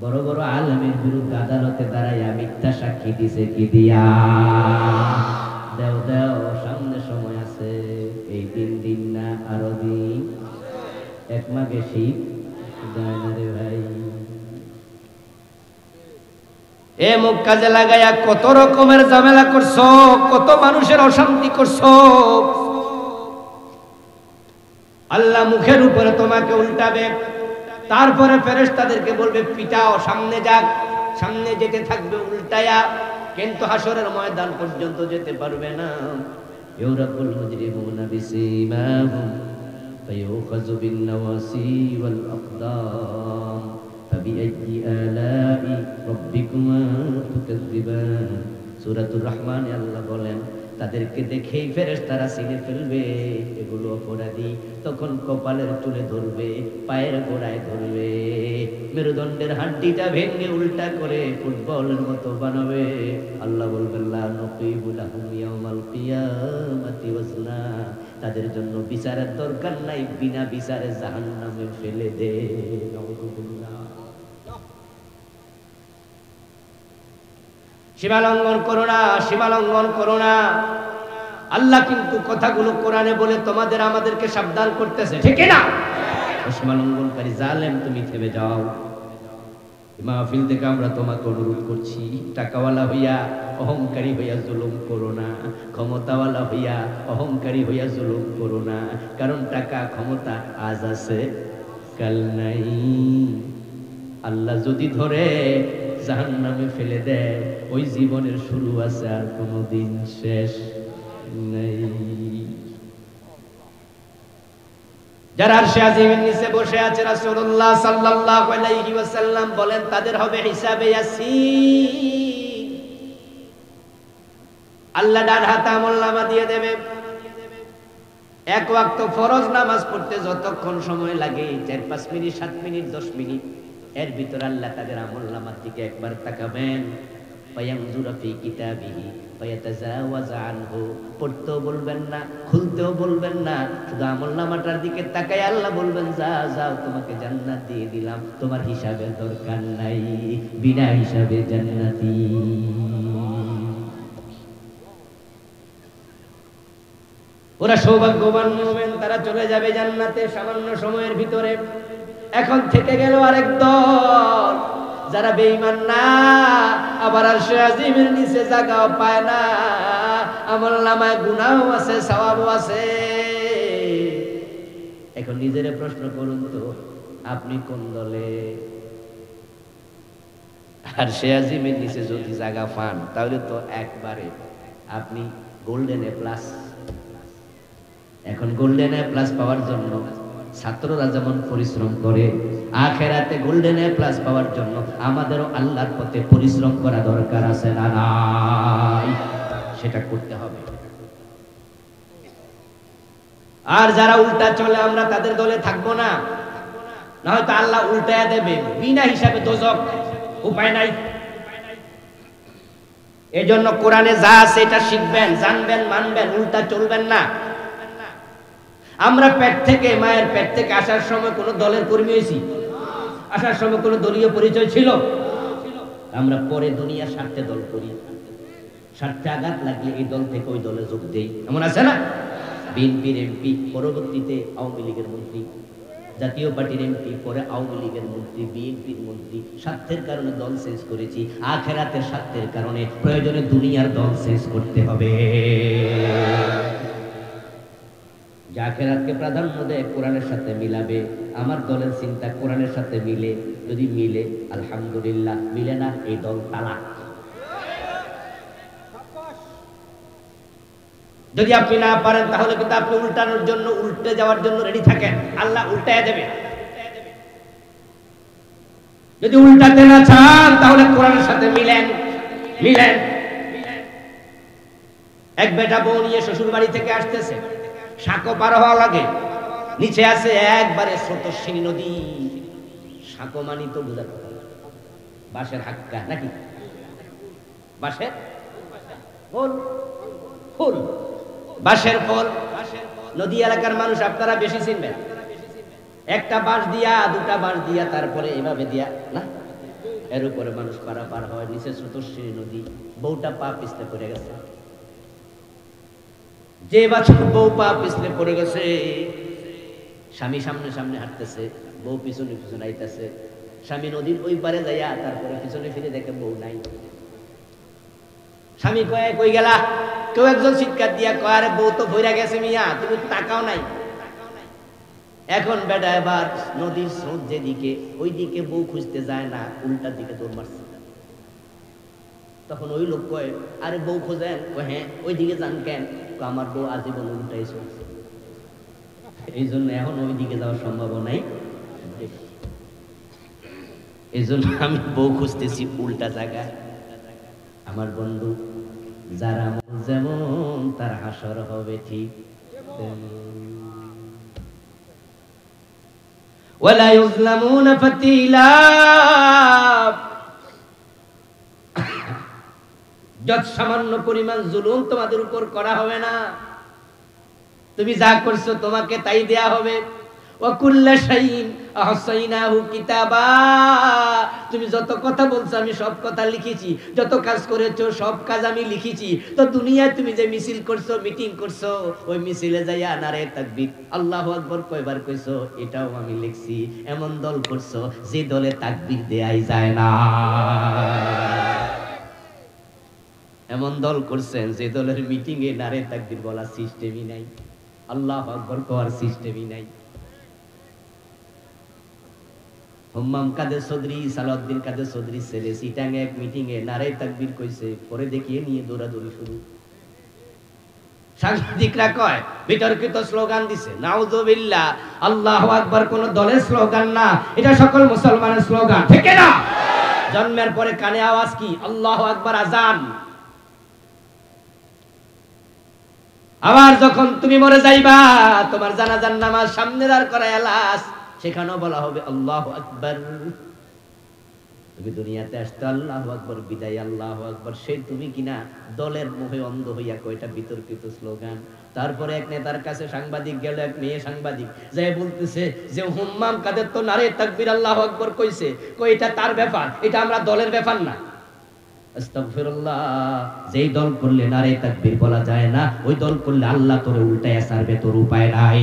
বড় বড় আলেমের বিরুদ্ধে আদালতে দাঁড়াইয়া মিথ্যা সাক্ষী দিছে কি দিয়া? দেও দেও, সামনে সময় আছে, এই দিন না আরো দিন, এক মা বেশি যায় না রে ভাই। এ মুখ কাজে লাগাইয়া কত রকমের ঝামেলা করছো, কত মানুষের অশান্তি করছো। আল্লাহ মুখের উপরে তোমাকে উল্টাবে, তারপরে ফেরেশতাদেরকে বলবে পিটাও, সামনে যাক, সামনে যেতে থাকবে উল্টায়া, কিন্তু হাসরের ময়দান পর্যন্ত যেতে পারবে না। ইউরাকুল মুজরিমুনা বিসীমাহুম ফায়ুখাযু বিন-নাওয়াসি ওয়াল আকদাম ফাবিআইয়ি আলাই রাব্বিকুমা তুকাযযিবান। সূরাতুর রহমানে আল্লাহ বলেন, তাদেরকে দেখেই ফেরেশতারা চিনে ফেলবে এগুলো অপরাধী। তখন কপালের চুলে ধরবে, পায়ের গোড়ায় ধরবে, মেরুদণ্ডের হাড্ডিটা ভেঙে উল্টা করে ফুটবলের মতো বানাবে। আল্লাহ বলবেন লা নুকিবু লাহুম ইয়াউমাল কিয়ামাতি ওয়াজনা, তাদের জন্য বিচারের দরকার নাই, বিনা বিচারে জাহান্নামে ফেলে দে। নাউযুবিল্লাহ। সীমা লঙ্ঘন করো না, সীমা লঙ্ঘন করো না। আল্লাহ কিন্তু কথাগুলো কোরআনে বলে তোমাদের আমাদেরকে সাবধান করতেছে, ঠিক না? সীমা লঙ্ঘনকারী জালেম, তুমি থেমে যাও। মাহফিল থেকে আমরা তোমাকে অনুরোধ করছি, টাকাওয়ালা হইয়া অহংকারী হইয়া জুলুম করো না, ক্ষমতাওয়ালা হইয়া অহংকারী হইয়া জুলুম করো না। কারণ টাকা ক্ষমতা আজ আছে, কাল নাই। আল্লাহ যদি ধরে জাহান্নামে ফেলে দেয়, ওই জীবনের শুরু আছে, আর কোনদিন শেষ নেই। যারা আরশে আজিমের নিচে বসে আছে, রাসূলুল্লাহ সাল্লাল্লাহু আলাইহি ওয়াসাল্লাম বলেন তাদের হবে হিসাবে ইয়াসির। আল্লাহ ডান হাতে আমলনামা দিয়ে দেবে। এক ওয়াক্ত ফরজ নামাজ পড়তে যতক্ষণ সময় লাগে, 4-5 মিনিট, 7 মিনিট, 10 মিনিট, এর ভিতর আল্লাহ তাদের আমলনামার দিকে একবার তাকাবেন। ফায়ানজুরা ফি কিতাবিহি ফায়াতাজাওয়াজা আনহু, পড়তেও বলবেন না, খুলতেও বলবেন না, শুধু আমলনামাটার দিকে তাকায় আল্লাহ বলবেন যাও যাও, তোমাকে জান্নাত দিয়ে দিলাম, তোমার হিসাবের দরকার নাই, বিনা হিসাবে জান্নাতি। ওরা সৌভাগ্যবান মুমিন, তারা চলে যাবে জান্নাতে সামান্য সময়ের ভিতরে। এখন থেকে গেল আরেক দল, যারা বেঈমান না, আবার আরশে আজিমের নিচে জায়গাও পায় না, আমলনামায় গুনাহও আছে, সওয়াবও আছে। এখন নিজেরে প্রশ্ন করুন তো, আপনি কোন দলে? আরশে আজিমের নিচে যদি জায়গা পান, তাহলে তো একবারে আপনি গোল্ডেন এ প্লাস। এখন গোল্ডেন এ প্লাস পাওয়ার জন্য ছাত্ররা যেমন পরিশ্রম করে, আখেরাতে গোল্ডেন এ প্লাস পাওয়ার জন্য আমাদেরও আল্লাহর পথে পরিশ্রম করা দরকার আছে না নাই? সেটা করতে হবে। আর যারা উল্টা চলে, আমরা তাদের দলে থাকবো না, না হয়তো আল্লাহ উল্টায়া দেবে, বিনা হিসাবে দোজক, উপায় নাই। এই জন্য কোরআনে যা আছে এটা শিখবেন, জানবেন, মানবেন, উল্টা চলবেন না। আমরা পেট থেকে, মায়ের পেট থেকে আসার সময় কোন দলের কর্মী হয়েছি? আসার সময় কোন দলীয় পরিচয় ছিল? আমরা পরে দুনিয়ার স্বার্থে দল করি, স্বার্থে আঘাত লাগলে এই দল থেকে ওই দলে যোগ দেই, এমন আছে না? বিএনপির এমপি, পরবর্তীতে আওয়ামী লীগের মন্ত্রী, জাতীয় পার্টির এমপি, পরে আওয়ামী লীগের মন্ত্রী, বিএনপির মন্ত্রী। স্বার্থের কারণে দল চেঞ্জ করেছি, আখেরাতের স্বার্থের কারণে প্রয়োজনে দুনিয়ার দল চেঞ্জ করতে হবে। যে আখেরাতকে প্রাধান্য দেয়, কোরআনের সাথে মিলাবে। আমার দলের চিন্তা কোরআনের সাথে মিলে, যদি মিলে আলহামদুলিল্লাহ, মিলে না এই দল তালাক। যদি আপনি না পারেন, তাহলে কিন্তু আপনি উল্টানোর জন্য, উল্টে যাওয়ার জন্য রেডি থাকেন, আল্লাহ উল্টায় দেবে। যদি উল্টাতে না চান, তাহলে কোরআনের সাথে মিলেন, মিলেন। এক বেটা বউ নিয়ে শ্বশুর বাড়ি থেকে আসতেছে, সাঁকো পার হওয়া লাগে, নিচে আছে একবারে স্রোতস্বিনী নদী। সাঁকো মানি তো বুঝা কথা, বাঁশের হাক্কা নাকি? বাঁশের ফুল, ফুল, বাঁশের ফুল। নদী এলাকার মানুষ আপনারা বেশি চিনবেন। একটা বাঁশ দিয়া, দুটা বাঁশ দিয়া, তারপরে এভাবে দিয়া না, এর উপরে মানুষ পারাপার হয়, নিচে স্রোতস্বিনী নদী। বউটা পা পিছলে পড়ে গেছে। যে বছর বউ পা পিছলে পড়ে গেছে, স্বামী সামনে সামনে হাঁটতেছে, বউ পিছনে পিছনে আইতেছে। স্বামী নদীর ওই পারে যাইয়া তারপরে পিছনে ফিরে দেখে বউ নাই। স্বামী কয়ে কই গেলা? কেউ একজন চিৎকার দিয়া কয় আরে বউ তো ভইরা গেছে মিয়া, তুমি তাকাও নাই। এখন বেটা এবার নদীর স্রোত যেদিকে, ওই দিকে বউ খুঁজতে যায় না, উল্টার দিকে দৌড় মারছে। তখন ওই লোক কয় আরে বউ খোঁজেন? হ্যাঁ। ওই দিকে যান কেন? আমার বউ আজীবন উল্টাই চলছে, এই জন্য এখন ওই দিকে যাওয়ার সম্ভাবনাই। এই জন্য আমি বউ খুঁজতেছি উল্টা জায়গায়। আমার বন্ধু, যারা যেমন তার হাসর হবে ঠিক ওয়ালা ইউজলামুনা ফাতিলা। যত সামান্য পরিমাণ জুলুম তোমাদের উপর করা হবে না, তুমি যা করছো তোমাকে তাই দেয়া হবে। ওয়া কুল্লা শাইইন আহসাইনাহু কিতাবা। তুমি যত কথা বলছো আমি সব কথা লিখেছি, যত কাজ করেছো সব কাজ আমি লিখেছি। তো দুনিয়ায় তুমি যে মিছিল করছো, মিটিং করছো, ওই মিছিলে যাইয়া নারে তাকবীর আল্লাহু আকবার কয়বার কইছো এটাও আমি লিখছি। এমন দল করছো যে দলে তাকবীর দেয়াই যায় না। এমন দল করছেন যে দলের মিটিং এ নারে তাকবীর বলার সিস্টেমই নাই, আল্লাহু আকবার কওয়ার সিস্টেমই নাই। হুম্মাম কাদের চৌধুরী, সালাউদ্দিন কাদের চৌধুরী ছেলে সিটাঙ্গে এক মিটিং এ নারে তাকবীর কইছে, পরে দেখিয়ে নিয়ে দৌড়াদৌড়ি শুরু। সাংবাদিকরা কয় বিতর্কিত স্লোগান দিছে, নাউযুবিল্লাহ। আল্লাহু আকবার কোন দলের স্লোগান না, এটা সকল মুসলমানের স্লোগান, ঠিক না? জন্মের পরে কানে আওয়াজ কি? আল্লাহু আকবার আজান। আবার যখন তুমি মরে যাইবা, তোমার জানাজার নামাজ সামনে দাঁড় করায় লাশ, সেখানেও বলা হবে আল্লাহু আকবার। তুমি দুনিয়াতে আসতে আল্লাহু আকবার, বিদায় আল্লাহু আকবার। সেই তুমি কিনা দলের মোহে অন্ধ হইয়া কয়টা বিতর্কিত স্লোগান। তারপরে এক নেতার কাছে সাংবাদিক গেল, এক মেয়ে সাংবাদিক যাই বলতেছে যে হুম্মাম কাদের তো নারে তাকবীর আল্লাহু আকবার কইছে, কই এটা তার ব্যাপার, এটা আমরা দলের ব্যাপার না। আস্তাগফিরুল্লাহ। যেই দল করলে নারে তাকবীর বলা যায় না, ওই দল করলে আল্লাহ তোরে উল্টায়া ছাড়বে, তোর উপায় নাই।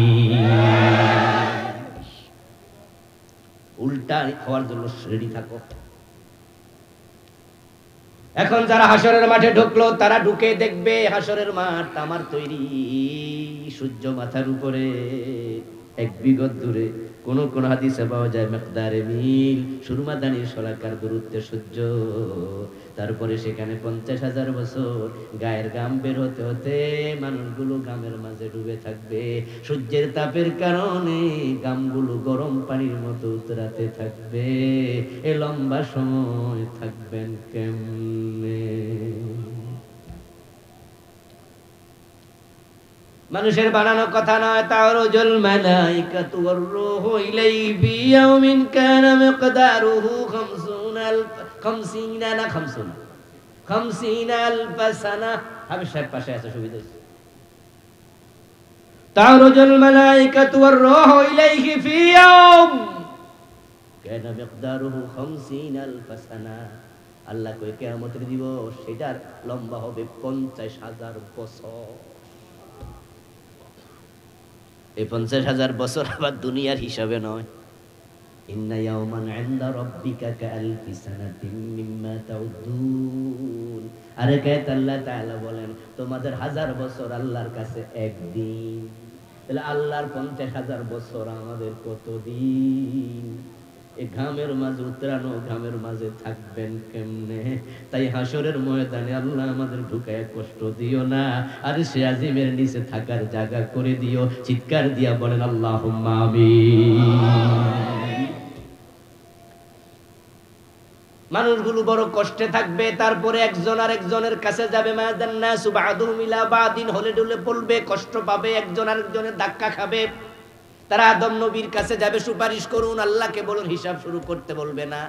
উল্টা হওয়ার জন্য রেডি থাকো। এখন যারা হাসরের মাঠে ঢুকলো, তারা ঢুকে দেখবে হাসরের মাঠ আমার তৈরি, সূর্য মাথার উপরে, এক বিগত দূরে। কোন কোন হাদিসে পাওয়া যায় মিকদারে মিল, সুরমাদানির শলাকার দূরত্বে সূর্য। তারপরে সেখানে 50,000 বছর গায়ের ঘাম বের হতে হতে মানুষগুলো ঘামের মাঝে ডুবে থাকবে। সূর্যের তাপের কারণে ঘামগুলো গরম পানির মতো উতরাতে থাকবে। এ লম্বা সময় থাকবেন কেমনে? মানুষের বানানো কথা নয়। তারুজুল মালাইকাতু ওয়ার রূহু ইলাইহি ফি ইয়াউমিন কানা মিকদারুহু 50,000 সানা। হাবিব সাহেব পাশে আছে, সুবিধা হইছে। তারুজুল মালাইকাতু ওয়ার রূহু ইলাইহি ফি ইয়াউম কানা মিকদারুহু 50,000 সানা। আল্লাহ কই কিয়ামতের দিবস সেটার লম্বা হবে 50,000 বছর। এই 50,000 বছর আবার দুনিয়ার হিসাবে নয়। ইন্না ইয়াওমান ইনদা রাব্বিকা কাআলফি সানাতিন মিম্মা তাউদ্দুন। আরে কায়েত আল্লাহ তাআলা বলেন তোমাদের 1000 বছর আল্লাহর কাছে একদিন। তাহলে আল্লাহর 50,000 বছর আমাদের কতদিন? এই ঘামের মাঝে উতরানো, ঘামের মাঝে থাকবেন কেমনে? তাই হাসরের ময়দানে আল্লাহ আমাদের ঢুকায় কষ্ট দিও না, আর সে আজিমের নিচে থাকার জায়গা করে দিও। চিৎকার দিয়া বলেন আল্লাহুম্মা আমিন। মানুষগুলো বড় কষ্টে থাকবে। তারপরে একজন আর একজনের কাছে যাবে, মায়াদান নাসু বাদুহুম ইলা বাদিন, হলে ডুলে পড়বে, কষ্ট পাবে, একজন আরেকজনের ধাক্কা খাবে। তারা আদম নবীর কাছে যাবে, সুপারিশ করুন, আল্লাহকে বলুন, হিসাব শুরু করতে বলবে না।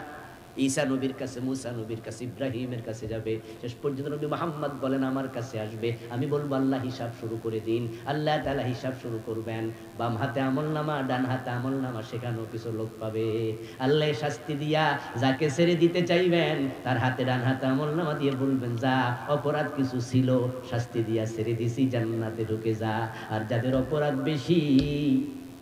ঈসা নবীর কাছে, মুসা নবীর কাছে, ইব্রাহিমের কাছে যাবে, শেষ পর্যন্ত নবী মুহাম্মদ বলেন আমার কাছে আসবে। আমি বলবো আল্লাহ হিসাব শুরু করে দিন। আল্লাহ তাআলা হিসাব শুরু করবেন, বাম হাতে আমলনামা, ডান হাতে আমলনামা, সেখানেও কিছু লোক পাবে। আল্লাহ শাস্তি দিয়া যাকে ছেড়ে দিতে চাইবেন তার হাতে ডান হাতে আমলনামা দিয়ে বলবেন যা, অপরাধ কিছু ছিল শাস্তি দিয়া ছেড়ে দিছি, জান্নাতে ঢুকে যা। আর যাদের অপরাধ বেশি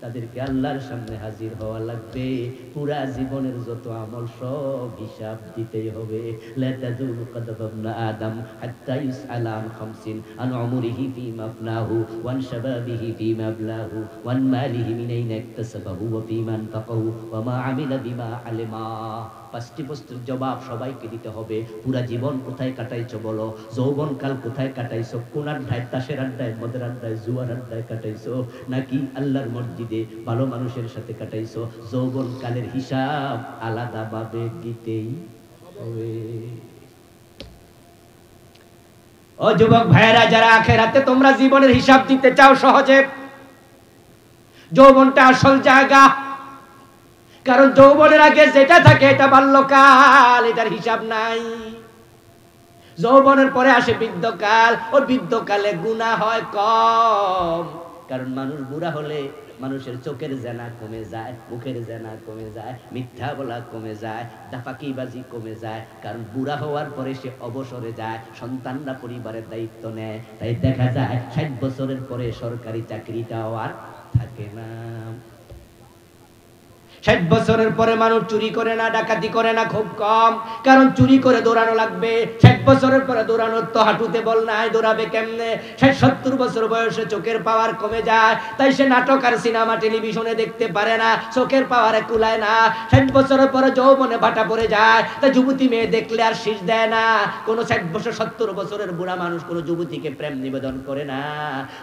তাদেরকে আল্লাহর সামনে হাজির হওয়া লাগবে, পুরা জীবনের যত আমল সব হিসাব দিতেই হবে। লা তাযুলু কদমা আদম হাত্তা ইউসআলা আন খামসিন, আন উমরিহি ফীমা আফনাহু, ওয়ান শাবাবিহি ফীমা আবলাহু, ওয়ান মালিহি মিন আইনা ইকতাসাবাহু, ওয়া ফীমা আনফাকাহু, ওয়া মা আমিলা বিমা আলিমা। পাঁচটি প্রশ্নের জবাব সবাইকে দিতে হবে। পুরা জীবন কোথায় কাটাইছো বলো, যৌবনকাল কোথায় কাটাইছো, কোন আড্ডায়, তাসের আড্ডায়, মদের আড্ডায়, জুয়ার আড্ডায় কাটাইছো, নাকি আল্লাহর মসজিদে ভালো মানুষের সাথে কাটাইছো। যৌবনকালের হিসাব আলাদাভাবে দিতেই হবে। ও যুবক ভাইয়েরা, যারা আখিরাতে তোমরা জীবনের হিসাব দিতে চাও সহজে, যৌবনটা আসল জায়গা। কারণ যৌবনের আগে যেটা থাকে এটা বাল্যকাল, এটার হিসাব নাই। যৌবনের পরে আসে বৃদ্ধকাল, ও বৃদ্ধকালে গুনাহ হয় কম। কারণ মানুষ বুড়া হলে মানুষের চোখের জেনা কমে যায়, মুখের জেনা কমে যায়, মিথ্যা বলা কমে যায়, দাপাকিবাজি কমে যায়। কারণ বুড়া হওয়ার পরে সে অবসরে যায়, সন্তানরা পরিবারের দায়িত্ব নেয়। তাই দেখা যায় 60 বছরের পরে সরকারি চাকরিটাও আর থাকে না। 60 বছরের পরে মানুষ চুরি করে না, ডাকাতি করে না, খুব কম। কারণ চুরি করে দৌড়ানো লাগবে। 60 বছরের পরে দৌড়ানোর তো হাঁটুতে বল নাই, দৌড়াবে কেমনে? 60-70 বছর বয়সে চোখের পাওয়ার কমে যায়, তাই সে নাটক আর সিনেমা টেলিভিশনে দেখতে পারে না, চোখের পাওয়ারে কুলায় না। 60 বছরের পরে যৌবনে ভাটা পড়ে যায়, তাই যুবতী মেয়ে দেখলে আর শীষ দেয় না। কোনো 60 বছর 70 বছরের বুড়া মানুষ কোনো যুবতীকে প্রেম নিবেদন করে না।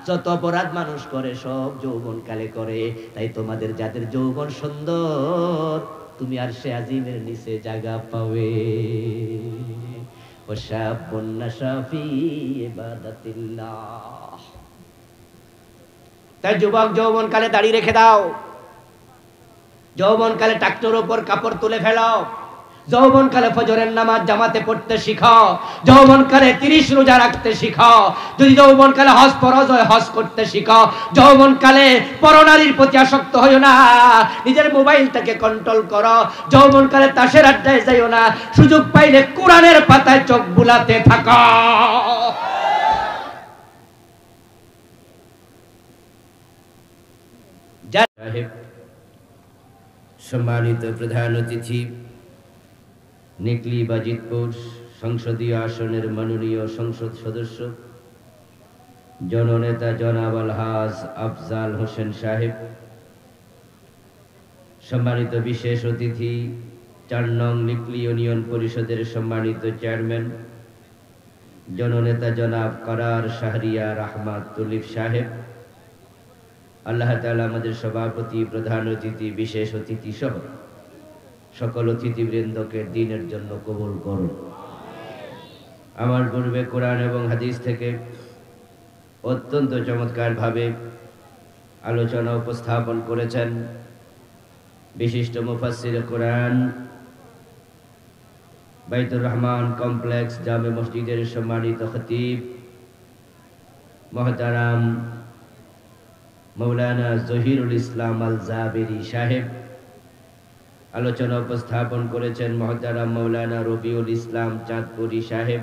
যত অপরাধ মানুষ করে সব যৌবনকালে করে। তাই তোমাদের যাদের যৌবন সুন্দর, তুমি আর সে আজিমের নিচে জায়গা পাবে। ওয়াশাবুন নাশা ফি ইবাদাতিল্লাহ। তাই যুবক যৌবনকালে দাড়ি রেখে দাও, যৌবনকালে টাকটোর উপর কাপড় তুলে ফেলো, যৌবনকালে ফজরের নামাজ জামাতে পড়তে শিখো, যৌবনকালে 30 রোজা রাখতে শিখো, যদি যৌবনকালে হজ ফরজ হয় হজ করতে শিখো, যৌবনকালে পরনারীর প্রতি আসক্ত হইও না, নিজের মোবাইলটাকে কন্ট্রোল করো, যৌবনকালে তাসের আড্ডায় যাইও না, সুযোগ পাইলে কোরআনের পাতায় চোখ বুলাতে থাকো। সম্মানিত প্রধান অতিথি, নিকলি বাজিতপুর সংসদীয় আসনের মাননীয় সংসদ সদস্য জননেতা জনাব আলহাজ আফজাল হোসেন সাহেব, সম্মানিত বিশেষ অতিথি 4 নং নিকলি ইউনিয়ন পরিষদের সম্মানিত চেয়ারম্যান জননেতা জনাব করার শাহরিয়ার আহমদ তুলিফ সাহেব, আল্লাহ তাআলা আমাদের সভাপতি, প্রধান অতিথি, বিশেষ অতিথি সহ সকল অতিথিবৃন্দকে দিনের জন্য কবুল করুন। আমার পূর্বে কোরআন এবং হাদিস থেকে অত্যন্ত চমৎকারভাবে আলোচনা উপস্থাপন করেছেন বিশিষ্ট মুফাসসির কোরআন, বাইতুর রহমান কমপ্লেক্স জামে মসজিদের সম্মানিত খতিব মুহতারাম মৌলানা জহিরুল ইসলাম আল জাবেরি সাহেব। আলোচনা উপস্থাপন করেছেন মুহতারাম মৌলানা রবিউল ইসলাম চাঁদপুরি সাহেব,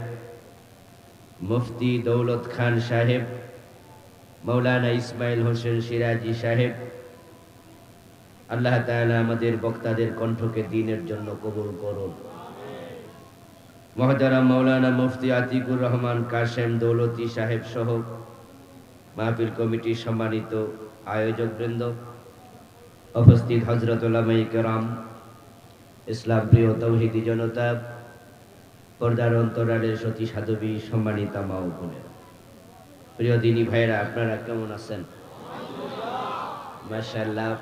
মুফতি দৌলত খান সাহেব, মৌলানা ইসমাইল হোসেন সিরাজি সাহেব। আল্লাহ তাআলা আমাদের বক্তাদের কণ্ঠকে দ্বীনের জন্য কবুল করুন। মুহতারাম মৌলানা মুফতি আতিকুর রহমান কাশেম দৌলতি সাহেব সহ মাহফিল কমিটির সম্মানিত আয়োজকবৃন্দ, উপস্থিত হযরত উলামায়ে কেরাম, ইসলাম প্রিয় তৌহিদি জনতা, পর্দার অন্তরালের সতী সাধবী, সম্মানিতা মা ও বোনেরা, প্রিয় দিনী ভাইয়েরা, আপনারা কেমন আছেন? মাশাআল্লাহ,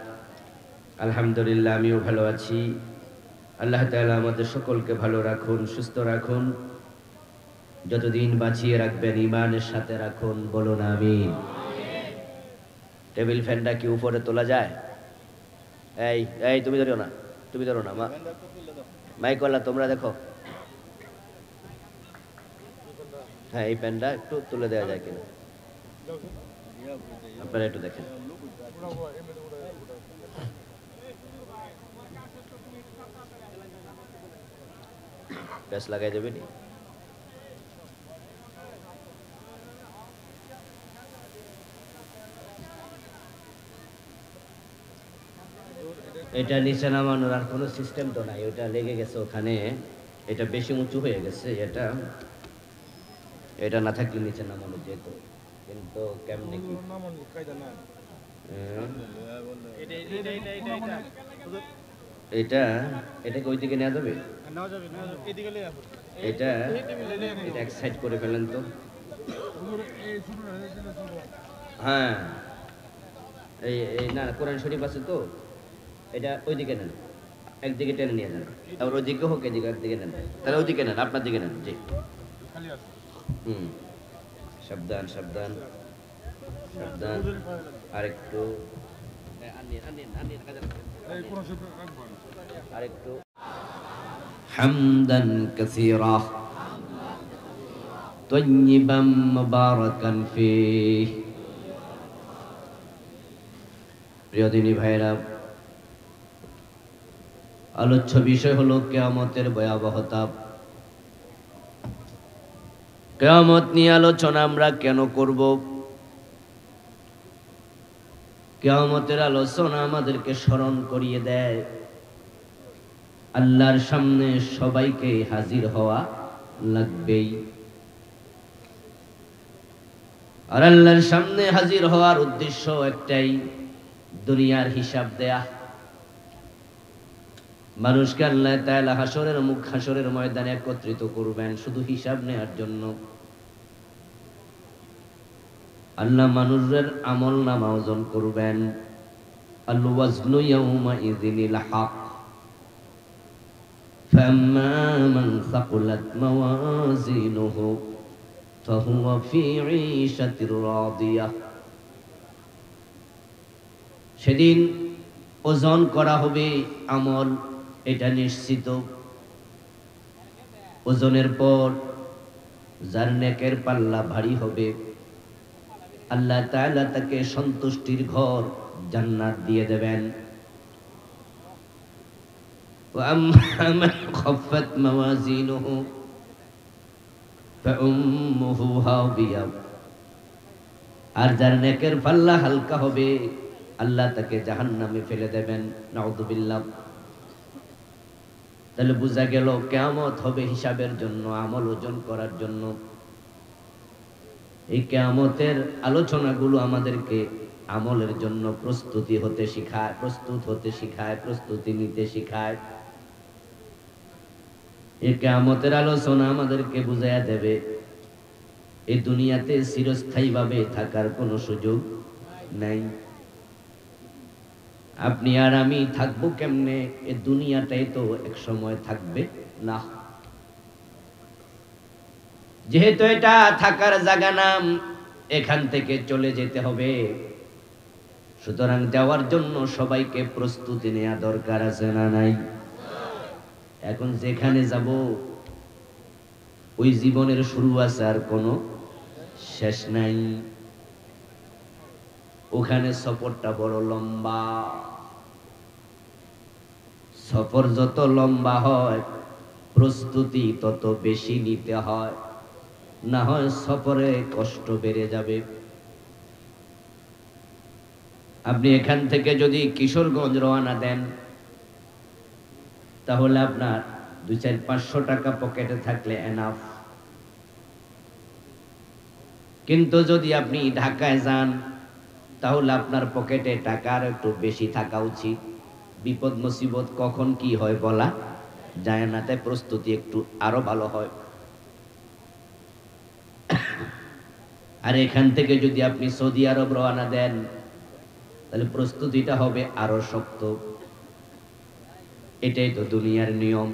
আলহামদুলিল্লাহ, আমিও ভালো আছি। আল্লাহ তাআলা আমাদের সকলকে ভালো রাখুন, সুস্থ রাখুন, যতদিন বাঁচিয়ে রাখবেন ঈমানের সাথে রাখুন, বলুন আমিন। টেবিল ফ্যানটা কি উপরে তোলা যায়? এই তুমি ধরো না, তুমি ধরো না মা, মাইকওয়ালা তোমরা দেখো, হ্যাঁ এই প্যান্টটা একটু তুলে দেওয়া যায় কিনা, আপনারা একটু দেখেন। প্যাচ লাগাই দেবেন। এটা নিচে নামানোর আর কোনো সিস্টেম তো নাই, ওটা লেগে গেছে ওখানে, এটা বেশি উঁচু হয়ে গেছে, এটা না থাকলে নিচে নামানো যেত, কিন্তু কেমনে কি এটা এটাকে ওইদিকে নেওয়া যাবে, এটা এক সাইড করে ফেলেন তো। হ্যাঁ এই না কোরআন শরীফ আছে তো, এটা ওইদিকে নেন, একদিকে টেনে নিয়ে যান, আবার ওইদিকে হোক এদিকে একদিকে নেন, তাহলে ওইদিকে নেন, আপনার দিকে নেন। জি সাবধান সাবধান সাবধান, আরেকটু আরেকটু। হামদান কাসীরা তাইয়িবান মুবারাকান ফীহি। প্রিয় দিনী ভাইরা, আলোচ্য বিষয় হলো কিয়ামতের ভয়াবহতা। কিয়ামত নিয়ে আলোচনা আমরা কেন করব? কিয়ামতের আলোচনা আমাদেরকে স্মরণ করিয়ে দেয় আল্লাহর সামনে সবাইকে হাজির হওয়া লাগবেই, আর আল্লাহর সামনে হাজির হওয়ার উদ্দেশ্য একটাই, দুনিয়ার হিসাব দেয়া। মানুষকে আল্লাহ তাআলা হাসরের ময়দানে একত্রিত করবেন শুধু হিসাব নেওয়ার জন্য। আল্লাহ মানুষের আমল নামা ওজন করবেন। আল ওয়াজনু ইয়াউমাইযিনিল হক, ফাম্মা মান সাকুলাত মাওয়াজিনুহু ফাহুয়া ফি ঈশাতির রাদিয়াহ। সেদিন ওজন করা হবে আমল, এটা নিশ্চিত। ওজনের পর যার নেকের পাল্লা ভারী হবে, আল্লাহ তাআলা তাকে সন্তুষ্টির ঘর জান্নাত দিয়ে দেবেন। ওয়া আম্মা মান খাফফাত মাওয়াজিনুহু ফাউম্মুহু হাবিয়া। আর যার নেকের পাল্লা হালকা হবে, আল্লাহ তাকে জাহান্নামে ফেলে দেবেন, নাউযুবিল্লাহ। তাহলে বোঝা গেল কিয়ামত হবে হিসাবের জন্য, আমল ওজন করার জন্য। এই কিয়ামতের আলোচনাগুলো আমাদেরকে আমলের জন্য প্রস্তুত হতে শিখায়, প্রস্তুতি নিতে শিখায়। এই কিয়ামতের আলোচনা আমাদেরকে বুঝাইয়া দেবে এই দুনিয়াতে চিরস্থায়ীভাবে থাকার কোনো সুযোগ নাই। আপনি আর আমি থাকবো কেমনে? এই দুনিয়াটাই তো এক সময় থাকবে না। যেহেতু এটা থাকার জায়গা নাম, এখান থেকে চলে যেতে হবে, সুতরাং যাওয়ার জন্য সবাইকে প্রস্তুতি নেওয়া দরকার আছে না নাই? এখন যেখানে যাব ওই জীবনের শুরু আছে, আর কোনো শেষ নাই। ওখানে সফরটা বড় লম্বা। সফর যত লম্বা হয়, প্রস্তুতি তত বেশি নিতে হয়, না হয় সফরে কষ্ট বেড়ে যাবে। আপনি এখান থেকে যদি কিশোরগঞ্জ রওনা দেন, তাহলে আপনার 200-500 টাকা পকেটে থাকলে এনাফ। কিন্তু যদি আপনি ঢাকায় যান, তাহলে আপনার পকেটে টাকার একটু বেশি থাকা উচিত। বিপদ মুসিবত কখন কি হয় বলা যায় না, তাই প্রস্তুতি একটু আরো ভালো হয়। আর এখান থেকে যদি আপনি সৌদি আরব রওনা দেন, তাহলে প্রস্তুতিটা হবে আরো শক্ত। এটাই তো দুনিয়ার নিয়ম।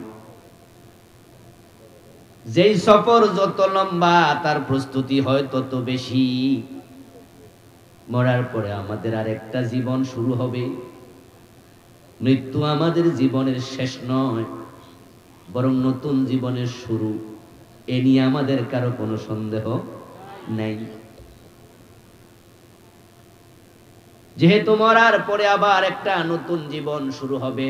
যেই সফর যত লম্বা, তার প্রস্তুতি হয় তত বেশি। মরার পরে আমাদের আর একটা জীবন শুরু হবে। মৃত্যু আমাদের জীবনের শেষ নয়, বরং নতুন জীবনের শুরু। এ নিয়ে আমাদের কারো কোনো সন্দেহ নেই। যেহেতু মরার পরে আবার একটা নতুন জীবন শুরু হবে,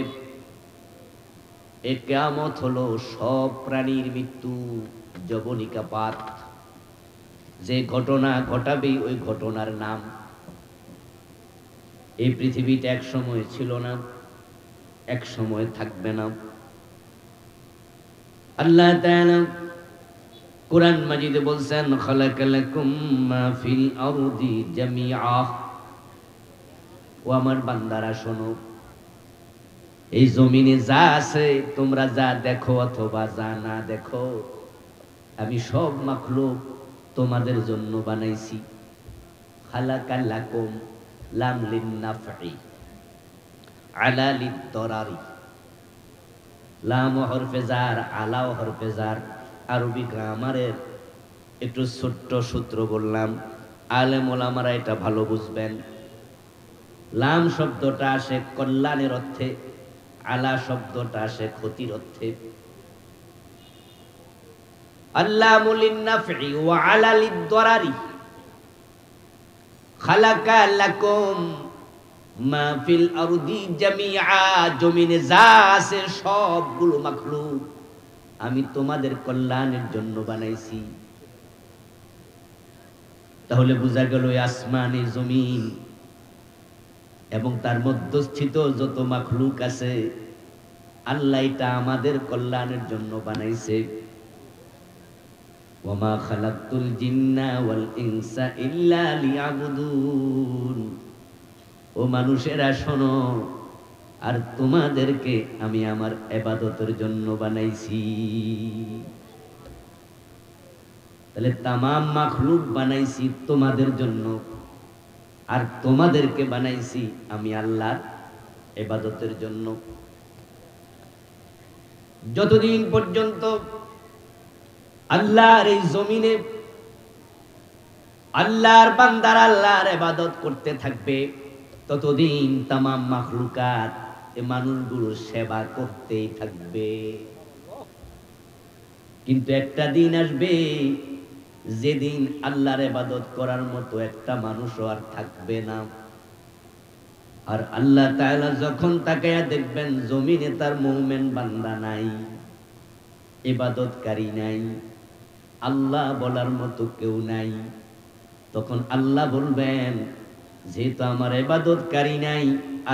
এ কিয়ামত হলো সব প্রাণীর মৃত্যু, যবনিকাপাত। যে ঘটনা ঘটাবে ওই ঘটনার নাম। এই পৃথিবীটা এক সময় ছিল না, এক সময় থাকবে না। আল্লাহ তাআলা কুরআন মাজিদে বলছেন, খালাকালাকুম মা ফিল আরদি জামিআ। ও আমার বান্দারা শোনো, এই জমিনে যা আছে, তোমরা যা দেখো অথবা যা না দেখো, আমি সব মাখলুক তোমাদের জন্য বানাইছি। খালাকালাকুম, লাম লিন নাফঈ, আলা লিদ দরারি। লাম হরফে জার, আলা হরফে জার। আরবি গ্রামারের একটু ছোট্ট সূত্র বললাম, আলেম ওলামারা এটা ভালো বুঝবেন। লাম শব্দটা আসে কল্যাণের অর্থে, আলা শব্দটা আসে ক্ষতির অর্থে। আল্লামু লিন-নাফঈ ওয়া আলা লিদ-দরারি। খালাকা লাকুম মা ফিল আরদি জামিআ। জমিনে যা আছে সবগুলো মাখলুক আমি তোমাদের কল্যাণের জন্য বানাইছি। তাহলে বোঝা গেল আসমানে, জমিন এবং তার মধ্যস্থিত যত মাখলুক আছে, আল্লাহ এটা আমাদের কল্যাণের জন্য বানাইছে। ওয়ামা খালাকতুল জিন্না ওয়াল ইনসা ইল্লা লিয়াবুদুন। ও মানুষেরা শোনো, আর তোমাদেরকে আমি আমার ইবাদতের জন্য বানাইছি। তাহলে তামাম মাখলুক বানাইছি তোমাদের জন্য, আর তোমাদেরকে বানাইছি আমি আল্লাহর ইবাদতের জন্য। যতদিন পর্যন্ত আল্লাহর এই জমিনে আল্লাহর বান্দারা আল্লাহর ইবাদত করতে থাকবে, ততদিন তামাম মাখলুকাত এই মানুষগুলোর সেবা করতেই থাকবে। কিন্তু একটা দিন আসবে যেদিন আল্লাহর ইবাদত করার মতো একটা মানুষও আর থাকবে না। আর আল্লাহ তাআলা যখন তাকায়া দেখবেন জমিনে তার মুমিন বান্দা নাই, ইবাদতকারী নাই, আল্লাহ বলার মতো কেউ নাই, তখন আল্লাহ বলবেন, যেহেতু আমার ইবাদতকারী নাই,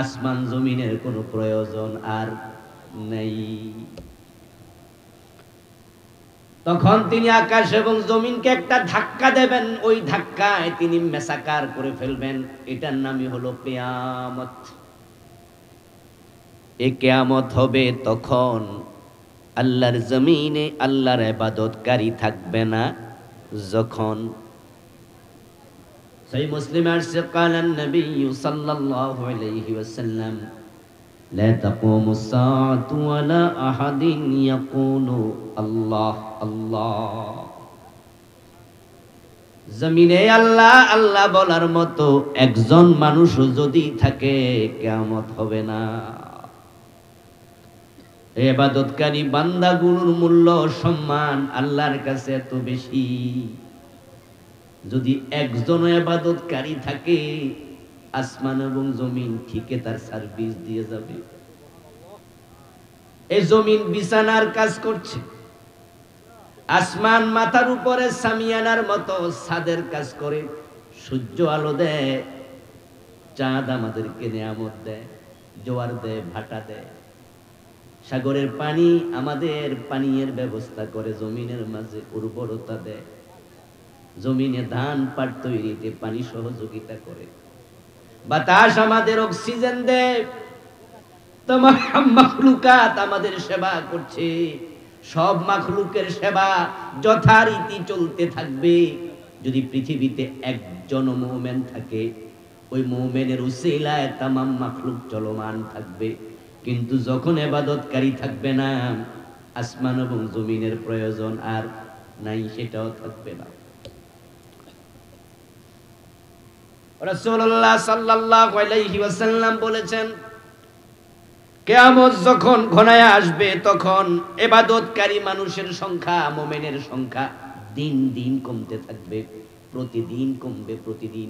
আসমান জমিনের কোনো প্রয়োজন আর নেই। তখন তিনি আকাশ এবং জমিনকে একটা ধাক্কা দেবেন, ওই ধাক্কায় তিনি মেসাকার করে ফেলবেন। এটার নামই হলো কিয়ামত। এই কিয়ামত হবে তখন আল্লাহর জমিনে আল্লাহর ইবাদতকারী থাকবে না। যখন সহিহ মুসলিমে আসছে, ক্বালান নবী সাল্লাল্লাহু আলাইহি ওয়াসাল্লাম, لا تقوم الساعة ولا أحد يقول الله الله। জমিনে আল্লাহ আল্লাহ বলার মতো একজন মানুষও যদি থাকে, কিয়ামত হবে না। ইবাদতকারী বান্দাগুলোর মূল্য সম্মান আল্লাহর কাছে এত বেশি, যদি একজনও ইবাদতকারী থাকে, আসমান এবং জমিন ঠিকই তার সার্ভিস দিয়ে যাবে। এই জমিন বিছানার কাজ করছে, আসমান মাথার উপরে সামিয়ানার মতো ছাদের কাজ করে, সূর্য আলো দেয়, চাঁদ আমাদেরকে নিয়ামত দেয়, জোয়ার দেয়, ভাটা দেয়, সাগরের পানি আমাদের পানীয়ের ব্যবস্থা করে, জমিনের মাঝে উর্বরতা দেয়, জমিনে ধান পাট তৈরিতে পানি সহযোগিতা করে, বাতাস আমাদের অক্সিজেন দেয়। তামাম মাখলুকাত আমাদের সেবা করছে। সব মাখলুকের সেবা যথারীতি চলতে থাকবে। যদি পৃথিবীতে একজন মুমিন থাকে, ওই মুমিনের উসিলায় তামাম মাখলুক চলমান থাকবে। কিন্তু যখন ইবাদতকারী থাকবে না, আসমান এবং জমিনের প্রয়োজন আর নাই, সেটাও থাকবে না। রাসূলুল্লাহ সাল্লাল্লাহু আলাইহি ওয়াসাল্লাম বলেছেন, কিয়ামত যখন ঘনায় আসবে তখন ইবাদতকারী মানুষের সংখ্যা, মুমিনের সংখ্যা দিন দিন কমতে থাকবে, প্রতিদিন কমবে, প্রতিদিন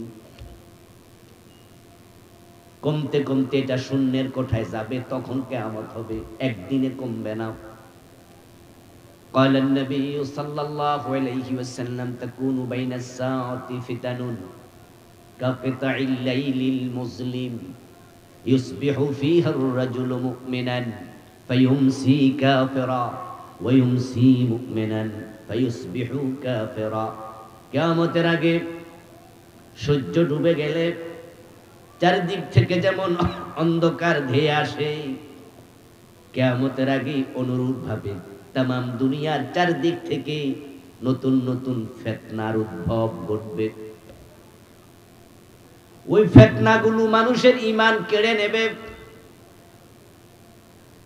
কমতে কমতে এটা শূন্যের কোঠায় যাবে, তখন কিয়ামত হবে, একদিনে কমবে না। قال النبي صلى الله عليه وسلم تكون بين الساعة فتن كقطع الليل المظلم يصبح فيها الرجل مؤمنا فيمسي كافرا ويمسي مؤمنا فيصبح كافرا। কিয়ামতের আগে সূর্য ডুবে গেলে চারদিক থেকে যেমন অন্ধকার ধেয়ে আসে, কিয়ামতের আগে অনুরূপ ভাবে তামাম দুনিয়ার চারদিক থেকে নতুন নতুন ফিতনার উদ্ভব ঘটবে। ওই ফিতনাগুলো মানুষের ঈমান কেড়ে নেবে।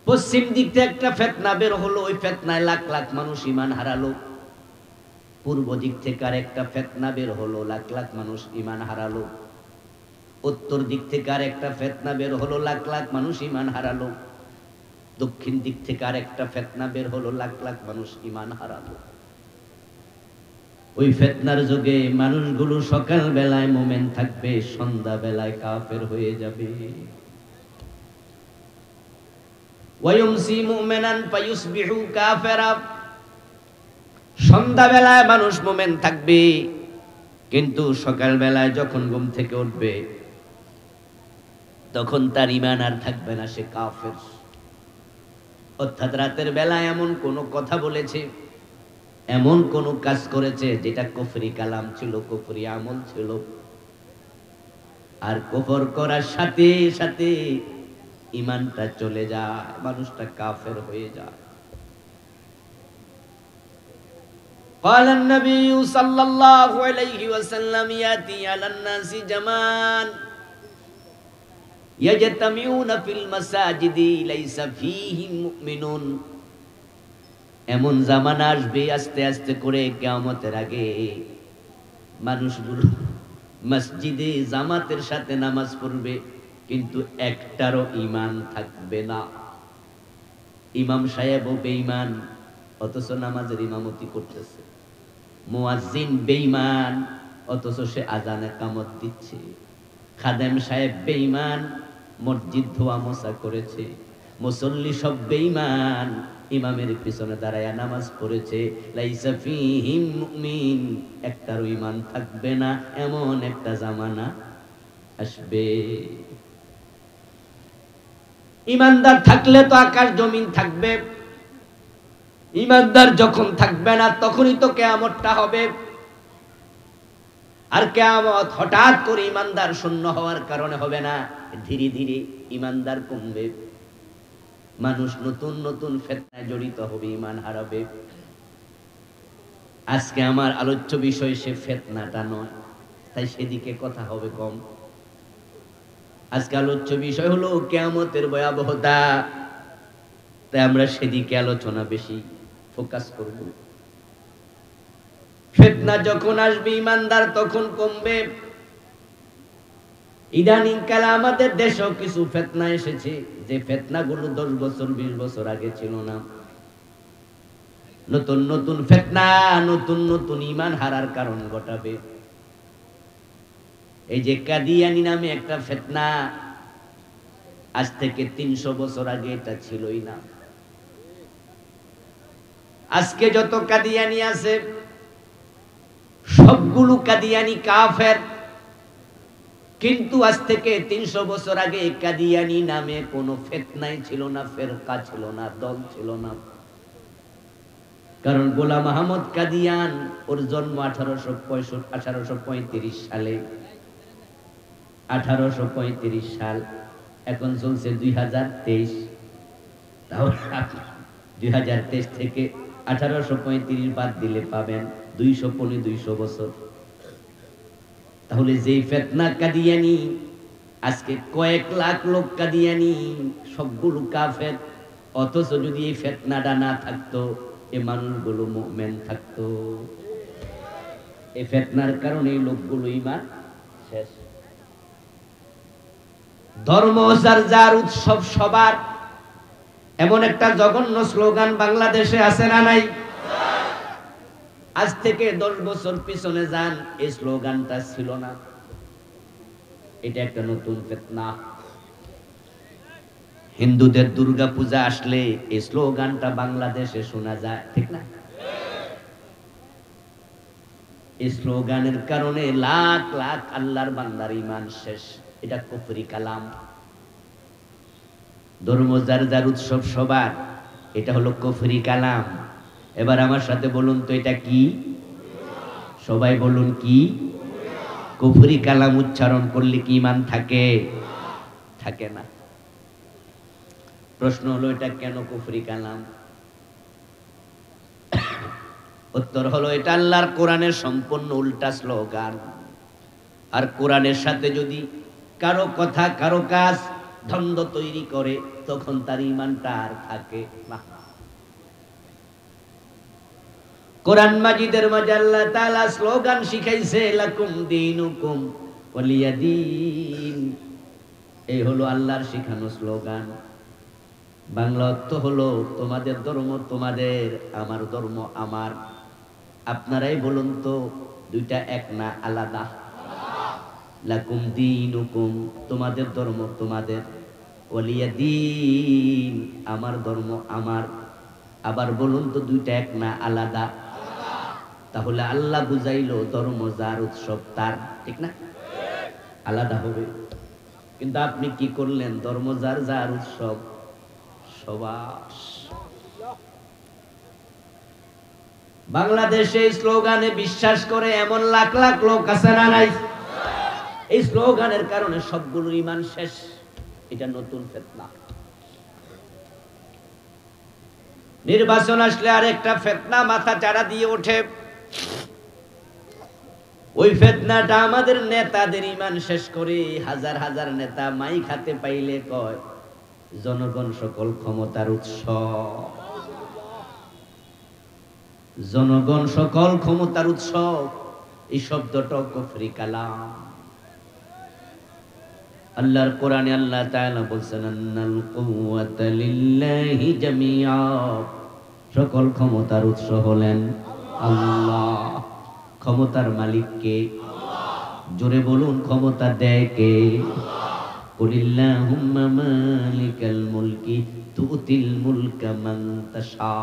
পশ্চিম দিক থেকে একটা ফিতনা বের হলো, ওই ফিতনায় লাখ লাখ মানুষ ঈমান হারালো। পূর্ব দিক থেকে আরেকটা ফিতনা বের হলো, লাখ লাখ মানুষ ঈমান হারালো। উত্তর দিক থেকে আরেকটা ফিতনা বের হলো, লাখ লাখ মানুষ ঈমান হারালো। দক্ষিণ দিক থেকে আরেকটা ফিতনা বের হলো, লাখ লাখ মানুষ ঈমান হারালো। ওই ফিতনার যুগে মানুষগুলো সকাল বেলায় মুমিন থাকবে, সন্ধ্যা বেলায় কাফের হয়ে যাবে। ওয়ায়ুমসি মুমিনান ফায়ুসবিহু কাফিরা, সন্ধ্যা বেলায় মানুষ মুমিন থাকবে, কিন্তু সকাল বেলায় যখন ঘুম থেকে উঠবে তখন তার ঈমান আর থাকবে না, সে কাফের। অর্থাৎ রাতের বেলায় এমন কোন কথা বলেছে, এমন কোন কাজ করেছে যেটা কুফরি কালাম ছিল, কুফরি আমল ছিল, আর কুফর করার সাথে সাথে ঈমানটা চলে যায়, মানুষটা কাফের হয়ে যায়। قال النبي صلى الله عليه وسلم ياتي على الناس زمان يجتمعون في المساجد ليس فيهم مؤمنون। এমন জামানা আসবে আস্তে আস্তে করে কিয়ামতের আগে, মানুষগুলো মসজিদে জামাতের সাথে নামাজ পড়বে কিন্তু একটারও ঈমান থাকবে না। ইমাম সাহেবও বেঈমান অথচ নামাজের ইমামতি করতেছে, মুয়াজ্জিন বেঈমান অথচ সে আযান ইকামত দিচ্ছে, খাদেম সাহেব বেঈমান মসজিদ ধোয়া মোছা করেছে, মুসল্লি সব বেঈমান ইমামের পিছনে দাঁড়ায়া নামাজ পড়েছে। লাইসা ফীহিম মুমিন, একটারও ঈমান থাকবে না, এমন একটা জামানা আসবে। ঈমানদার থাকলে তো আকাশ জমিন থাকবে, ঈমানদার যখন থাকবে না তখনই তো কিয়ামতটা হবে। আর কিয়ামত হঠাৎ করে ঈমানদার শূন্য হওয়ার কারণে হবে না, ধীরে ধীরে ঈমানদার কমবে, মানুষ নতুন নতুন ফিতনায় জড়িত হবে, ঈমান হারাবে। আজকে আমার আলোচ্য বিষয় সে ফিতনাটা নয়, তাই সেদিকে কথা হবে কম। আজকে আলোচ্য বিষয় হলো কিয়ামতের ভয়াবহতা, তাই আমরা সেদিকে আলোচনা বেশি ফোকাস করব। ফিতনা যখন আসবে ঈমানদার তখন কমবে। ইদানিং কালে আমাদের দেশেও কিছু ফিতনা এসেছে, যে ফিতনাগুলো 10 বছর 20 বছর আগে ছিল না। নতুন নতুন ফিতনা নতুন নতুন ঈমান হারার কারণ ঘটাবে। এই যে কাদিয়ানি নামে একটা ফিতনা, আজ থেকে 300 বছর আগে এটা ছিলই না। আজকে যত কাদিয়ানি আছে সবগুলো কাদিয়ানি কাফের, কিন্তু আজ থেকে 300 বছর আগে কাদিয়ানি নামে কোনো ফিতনাই ছিল না, ফেরকা ছিল না, দল ছিল না। কারণ গোলাম আহমদ কাদিয়ান, ওর জন্ম 1835 সালে, 1835 সাল, এখন চলছে 2023। তাহলে 2023 থেকে 1835 বাদ দিলে পাবেন 200 বছর। তাহলে যে ফিতনা কাদিয়ানি, আজকে কয়েক লাখ লোক কাদিয়ানি, সবগুলো কাফের, অথচ যদি এই ফিতনাটা না থাকতো এই মানুষগুলো মুমিন থাকতো। এই ফিতনার কারণে এই লোকগুলো ঈমান শেষ। ধর্ম যার যার, উৎসব সবার, এমন একটা জঘন্য স্লোগান বাংলাদেশে আছে না নাই? আজ থেকে 10 বছর পিছনে যান, এই স্লোগানটা ছিল না। এটা একটা নতুন ফিতনা। হিন্দুদের দুর্গা পূজা আসলে এই স্লোগানটা বাংলাদেশে শোনা যায়, ঠিক না? এই স্লোগানের কারণে লাখ লাখ আল্লাহর বান্দার ঈমান শেষ। এটা কুফরি কালাম। ধর্ম যার যার উৎসব সবার, এটা হলো কুফরি কালাম। এবার আমার সাথে বলুন তো এটা কি? সবাই বলুন কি? কুফরি কালাম উচ্চারণ করলে কি ঈমান থাকে? থাকে না। প্রশ্ন হলো এটা কেন কুফরি কালাম? উত্তর হলো এটা আল্লাহর কোরআনের সম্পূর্ণ উল্টা স্লোগান। আর কোরআনের সাথে যদি কারো কথা কারো কাজ দ্বন্দ্ব তৈরি করে, তখন তার ঈমানটা আর থাকে না। কোরআন মাজিদের মাঝে আল্লাহ তাআলা স্লোগান শিখাইছে, লাকুম দীনুকুম ওয়ালিয়াদিন। এই হলো আল্লাহর শিখানো স্লোগান। বাংলা অর্থ হলো তোমাদের ধর্ম তোমাদের, আমার ধর্ম আমার। আপনারাই বলুন তো, দুইটা এক না আলাদা? লাকুম দীনুকুম, তোমাদের ধর্ম তোমাদের, ওয়ালিয়াদিন, আমার ধর্ম আমার। আবার বলুন তো, দুইটা এক না আলাদা? তাহলে আল্লাহ বুঝাইলো ধর্ম যার উৎসব তার, ঠিক না? আলাদা হবে। কিন্তু আপনি কি করলেন? ধর্ম যার যার উৎসব সবার। বাংলাদেশে এই স্লোগানে বিশ্বাস করে এমন লাখ লাখ লোক আছে না নাই? এই স্লোগানের কারণে সবগুলো ঈমান শেষ। এটা নতুন ফিতনা। নির্বাচন আসলে আরেকটা ফিতনা মাথা চাড়া দিয়ে ওঠে। ওই ফিতনাটা আমাদের নেতাদের ঈমান শেষ করে। হাজার হাজার নেতা মাইক হাতে পাইলে কয় জনগণ সকল ক্ষমতার উৎস। জনগণ সকল ক্ষমতার উৎস, এই শব্দটা কুফরি কালাম। আল্লাহর কোরআনে আল্লাহ তাআলা বলেছেন, আন্নাল কুওয়াতা লিল্লাহি জামিআ, সকল ক্ষমতার উৎস হলেন আল্লাহ। ক্ষমতার মালিক কে? জোরে বলুন, ক্ষমতা দেয় কে? কুলিল্লাহুম্মা মালিকাল মুলকি তুতিল মুলকা মান তাশা।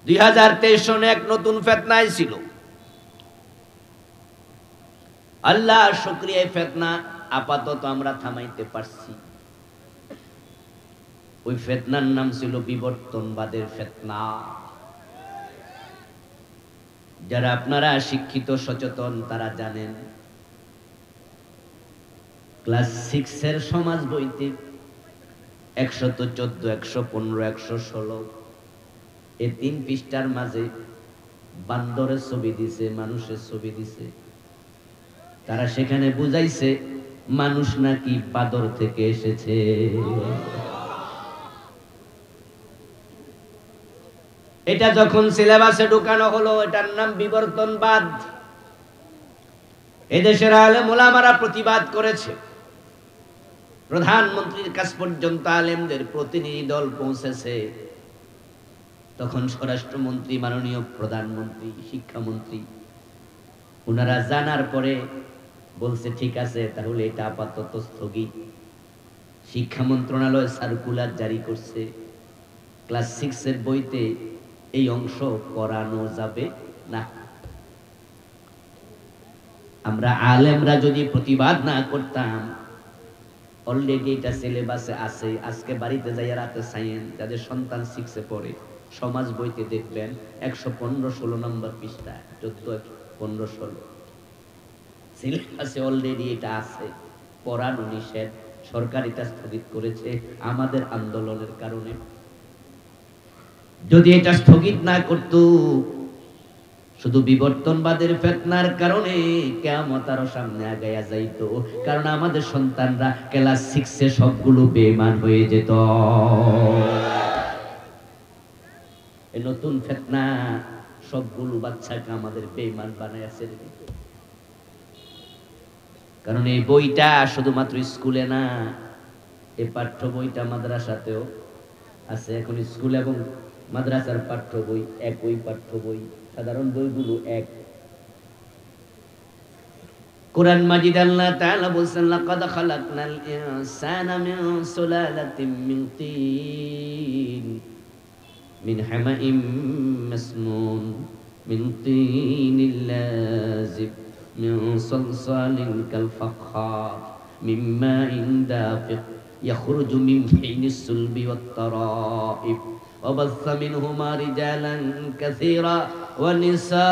2023 সনে এক নতুন ফিতনা ছিল। আল্লাহ শুকরিয়া, ফিতনা আপাতত আমরা থামাইতে পারছি। ওই ফিতনার নাম ছিল বিবর্তনবাদের ফিতনা। যারা আপনারা শিক্ষিত সচেতন তারা জানেন। ক্লাস 6 এর সমাজ বইতে 114, 115, 116 এই 3 পৃষ্ঠার মাঝে বান্দরের ছবি দিছে, মানুষের ছবি দিছে। তারা সেখানে বুঝাইছে মানুষ নাকি বাদর থেকে এসেছে। এটা যখন সিলেবাসে ঢুকানো হলো, এটার নাম বিবর্তনবাদ। এদেশের আলেম ওলামারা প্রতিবাদ করেছে। প্রধানমন্ত্রীর কাছ পর্যন্ত আলেমদের প্রতিনিধি দল পৌঁছেছে। তখন স্বরাষ্ট্রমন্ত্রী, মাননীয় প্রধানমন্ত্রী, শিক্ষামন্ত্রী, ওনারা জানার পরে বলছে ঠিক আছে, তাহলে এটা আপাতত স্থগিত। শিক্ষা মন্ত্রণালয় সার্কুলার জারি করছে, ক্লাস 6 এর বইতে এই অংশ পড়ানো যাবে না। আমরা আলেমরা যদি প্রতিবাদ না করতাম, অলরেডি এটা সিলেবাসে আছে। আজকে বাড়িতে যাইয়া রাতে সাইয়েন, যাদের সন্তান 6 এ পড়ে, সমাজ বইতে দেখবেন 115-16 নম্বর পৃষ্ঠা, 14, 15, 16 সিলেবাসে অলরেডি এটা আছে। পড়ানো নিষেধ। সরকার এটা স্থগিত করেছে আমাদের আন্দোলনের কারণে। যদি এটা স্থগিত না করত, শুধু বিবর্তনবাদের ফিতনার কারণে কিয়ামত আরো সামনে আগায়া যাইত। কারণ আমাদের সন্তানরা ক্লাস 6 এ সবগুলো বেঈমান হয়ে যেত। এই নতুন ফিতনা সবগুলো বাচ্চাকে আমাদের বেঈমান বানায় ছেড়ে দিত। কারণ এই বইটা শুধুমাত্র স্কুলে না, এই পাঠ্য বইটা মাদ্রাসাতেও আছে। এখন স্কুল এবং মাদ্রাসার পাঠ্য বই একই পাঠ্য বই, সাধারণ বইগুলো এক। কুরআন মাজিদ আল্লাহ তাআলা বলেন, লাকাদ খালাকনাল ইনসানা মিন সুলালাতিন মিন তিন মিন হামাইম মাসনুন মিন তিনিল লাযিব মিন সালসালিন কাল ফাখখার মিন মাইন দাফিক ইয়াখরুজু মিন বাইনিস সুলবি ওয়াত তারাইব ওয়া বাসসা মিনহুমা রিজালান কাসীরা ওয়া নিসা।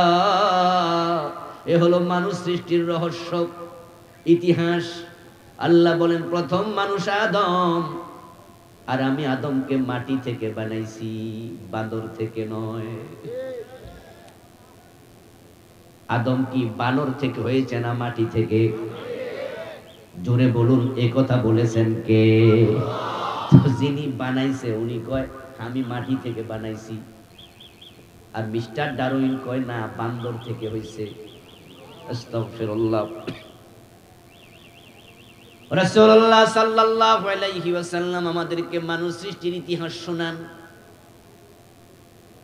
এ হলো মানুষ সৃষ্টির রহস্য, ইতিহাস। আল্লাহ বলেন প্রথম মানুষ আদম, আর আমি আদমকে মাটি থেকে বানাইছি, বাঁদর থেকে নয়। আদম কি বানর থেকে হয়েছে না মাটি থেকে? জোরে বলুন, এ কথা বলেছেন কে? যিনি বানাইছে উনি কয় আমি মাটি থেকে বানাইছি, আর মিস্টার ডারউইন কয় না, বান্দর থেকে হয়েছে। আস্তাগফিরুল্লাহ। রাসূলুল্লাহ সাল্লাল্লাহু আলাইহি ওয়াসাল্লাম আমাদেরকে মানুষ সৃষ্টির ইতিহাস শোনান।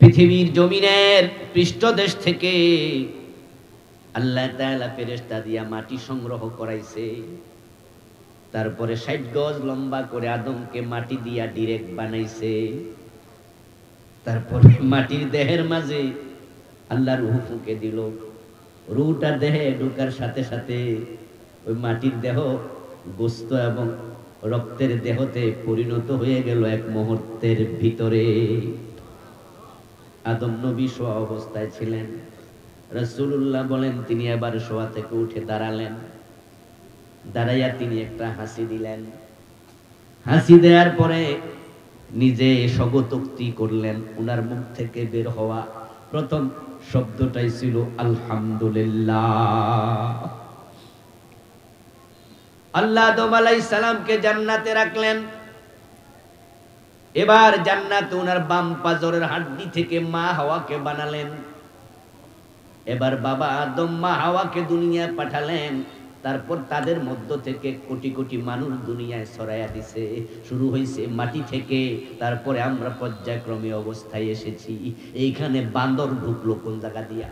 পৃথিবীর জমিনের পৃষ্ঠদেশ থেকে আল্লাহ তাআলা ফেরেশতা দিয়া মাটি সংগ্রহ করাইছে। তারপরে ৬০ গজ লম্বা করে আদমকে মাটি দিয়া ডিরেক্ট বানাইছে। তারপরে মাটির দেহের মাঝে আল্লাহ রূহ ফুঁকে দিল। রূহটা দেহে ঢোকার সাথে সাথে ওই মাটির দেহ গোস্ত এবং রক্তের দেহতে পরিণত হয়ে গেল এক মুহূর্তের ভিতরে। আদম নবী শোয়া অবস্থায় ছিলেন। রাসূলুল্লাহ বলেন তিনি এবার শোয়া থেকে উঠে দাঁড়ালেন। দাঁড়াইয়া তিনি একটা হাসি দিলেন। হাসি দেওয়ার পরে নিজে স্বগতোক্তি করলেন। উনার মুখ থেকে বের হওয়া প্রথম শব্দটাই ছিল আলহামদুলিল্লাহ। আল্লাহ আদম আলাইহিস সালামকে জান্নাতে রাখলেন। এবার জান্নাতে উনার বাম পাজরের হাড্ডি থেকে মা হাওয়াকে বানালেন। এবার বাবা আদম মা হাওয়াকে দুনিয়ায় পাঠালেন। তারপর তাদের মধ্য থেকে কোটি কোটি মানুষ দুনিয়ায় ছড়াইয়া দিছে। শুরু হয়েছে মাটি থেকে, তারপরে আমরা পর্যায়ক্রমে অবস্থায় এসেছি। এইখানে বান্দর ঢুকলো কোন জায়গা দিয়া?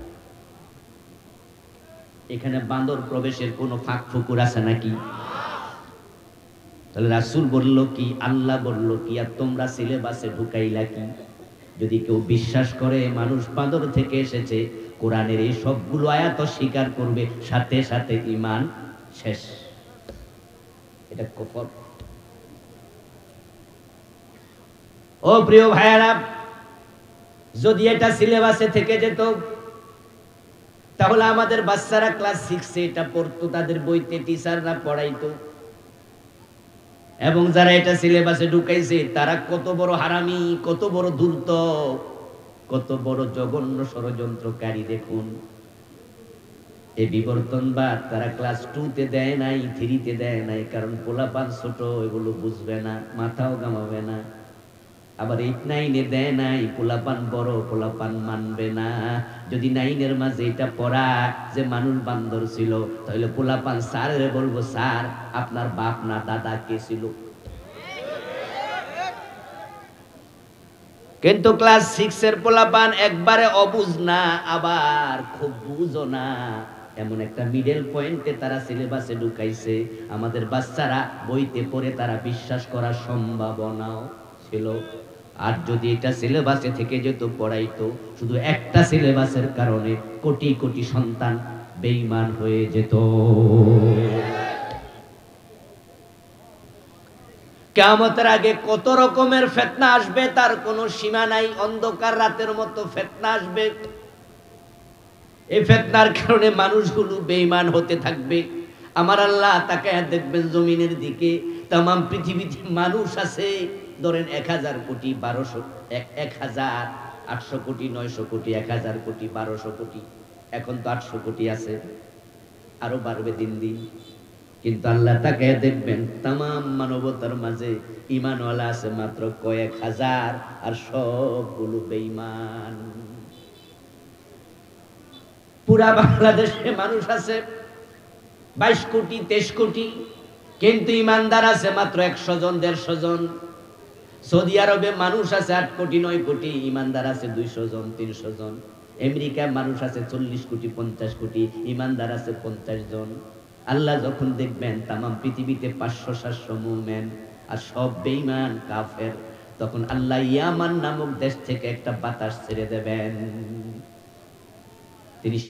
এখানে বান্দর প্রবেশের কোনো ফাঁক ফুকুর আছে নাকি? তাহলে রাসূল বলল কি, আল্লাহ বলল কি, আর তোমরা সিলেবাসে ঢুকাইলা কি? যদি কেউ বিশ্বাস করে মানুষ বান্দর থেকে এসেছে, কোরআনের এই সবগুলো আয়াত স্বীকার করবে, সাথে সাথে ঈমান শেষ। এটা কুফর। ও প্রিয় ভাইয়েরা, যদি এটা সিলেবাসে থেকে যেত তাহলে আমাদের বাচ্চারা ক্লাস 6-এ এটা পড়তো, তাদের বইতে টিচাররা পড়াইতো। এবং যারা এটা সিলেবাসে ঢুকাইছে তারা কত বড় হারামি, কত বড় ধূর্ত, কত বড় জঘন্য ষড়যন্ত্রকারী দেখুন। এই বিবর্তনবাদ তারা ক্লাস 2-তে দেয় নাই, 3-তে দেয় নাই, কারণ পোলাপান ছোট, এগুলো বুঝবে না, মাথাও গামাবে না। আবার 8-9-এ দেয় নাই, পোলাপান বড়, পোলাপান মানবে না। যদি 9-এর মাঝে এটা পড়া যে মানুষ বান্দর ছিল, তাহলে পোলাপান স্যারের বলবো, স্যার আপনার বাপ না দাদা কে ছিল? কিন্তু ক্লাস 6-এর পোলাপান একবারে অবুঝ না, আবার খুব বুঝো না, এমন একটা মিডল পয়েন্টে তারা সিলেবাসে ঢুকাইছে। আমাদের বাচ্চারা বইতে পড়ে তারা বিশ্বাস করার সম্ভাবনাও ছিল। আর যদি এটা সিলেবাসে থেকে যেত পড়াইতো, শুধু একটা সিলেবাসের কারণে কোটি কোটি সন্তান বেঈমান হয়ে যেত। কিয়ামতের আগে কত রকমের ফিতনা আসবে তার কোনো সীমা নাই। অন্ধকার রাতের মতো ফিতনা আসবে। এই ফিতনার কারণে মানুষগুলো বেঈমান হতে থাকবে। আমার আল্লাহ তাকায় দেখবেন জমিনের দিকে, तमाम পৃথিবীতে মানুষ আছে, ধরেন 1000 কোটি 1200 1800 কোটি 900 কোটি 1000 কোটি 1200 কোটি, এখন তো 800 কোটি আছে, আরো বাড়বে দিন দিন। কিন্তু আল্লাহ তাকায় দেখবেন तमाम মানবতার মাঝে ঈমানওয়ালা আছে মাত্র কয়েক হাজার, আর সবগুলো বেঈমান। পুরা বাংলাদেশে মানুষ আছে 22 কোটি 23 কোটি, কিন্তু ইমানদার আছে মাত্র 100 জন 150 জন। সৌদি আরবে মানুষ আছে 8 কোটি 9 কোটি, ইমানদার আছে 200 জন 300 জন। আমেরিকায় মানুষ আছে 40 কোটি 50 কোটি, ইমানদার আছে 50 জন। আল্লাহ যখন দেখবেন তামাম পৃথিবীতে 500-700 মুমিন আর সব বেঈমান কাফের, তখন আল্লাহ ইয়ামান নামক দেশ থেকে একটা বাতাস ছেড়ে দেবেন। তিনি